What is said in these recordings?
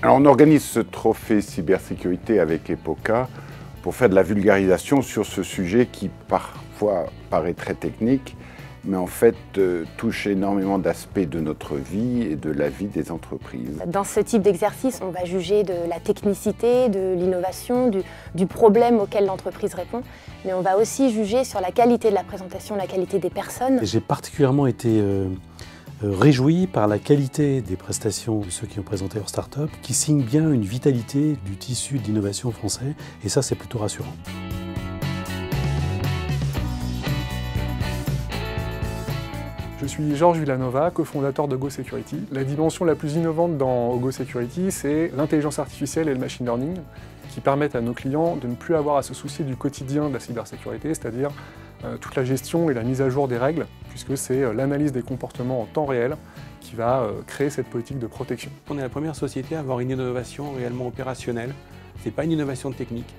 Alors on organise ce trophée cybersécurité avec EPOCA pour faire de la vulgarisation sur ce sujet qui parfois paraît très technique, mais en fait touche énormément d'aspects de notre vie et de la vie des entreprises. Dans ce type d'exercice, on va juger de la technicité, de l'innovation, du problème auquel l'entreprise répond, mais on va aussi juger sur la qualité de la présentation, la qualité des personnes. J'ai particulièrement été réjoui par la qualité des prestations de ceux qui ont présenté leur start-up, qui signent bien une vitalité du tissu d'innovation français, et ça c'est plutôt rassurant. Je suis Georges Villanova, cofondateur de GoSecurity. La dimension la plus innovante dans GoSecurity, c'est l'intelligence artificielle et le machine learning qui permettent à nos clients de ne plus avoir à se soucier du quotidien de la cybersécurité, c'est-à-dire toute la gestion et la mise à jour des règles, puisque c'est l'analyse des comportements en temps réel qui va créer cette politique de protection. On est la première société à avoir une innovation réellement opérationnelle. Ce n'est pas une innovation technique.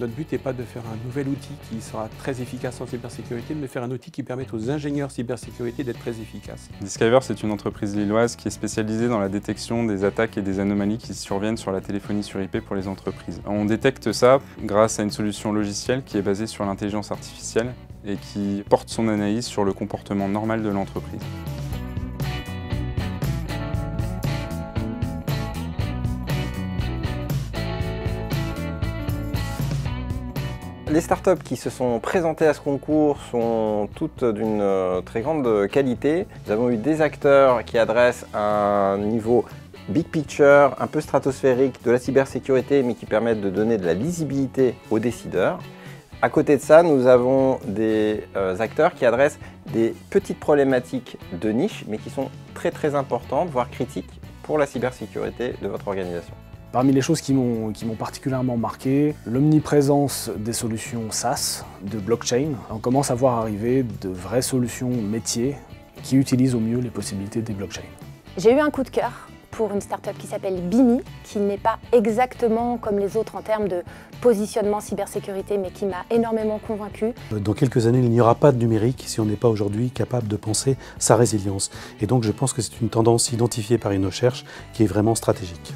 Notre but n'est pas de faire un nouvel outil qui sera très efficace en cybersécurité, mais de faire un outil qui permette aux ingénieurs cybersécurité d'être très efficaces. Diskyver, c'est une entreprise lilloise qui est spécialisée dans la détection des attaques et des anomalies qui surviennent sur la téléphonie sur IP pour les entreprises. On détecte ça grâce à une solution logicielle qui est basée sur l'intelligence artificielle et qui porte son analyse sur le comportement normal de l'entreprise. Les startups qui se sont présentées à ce concours sont toutes d'une très grande qualité. Nous avons eu des acteurs qui adressent un niveau big picture, un peu stratosphérique de la cybersécurité, mais qui permettent de donner de la lisibilité aux décideurs. À côté de ça, nous avons des acteurs qui adressent des petites problématiques de niche, mais qui sont très importantes, voire critiques pour la cybersécurité de votre organisation. Parmi les choses qui m'ont particulièrement marqué, l'omniprésence des solutions SaaS, de blockchain. On commence à voir arriver de vraies solutions métiers qui utilisent au mieux les possibilités des blockchains. J'ai eu un coup de cœur pour une start-up qui s'appelle Bimi, qui n'est pas exactement comme les autres en termes de positionnement cybersécurité, mais qui m'a énormément convaincue. Dans quelques années, il n'y aura pas de numérique si on n'est pas aujourd'hui capable de penser sa résilience. Et donc je pense que c'est une tendance identifiée par InnoCerch qui est vraiment stratégique.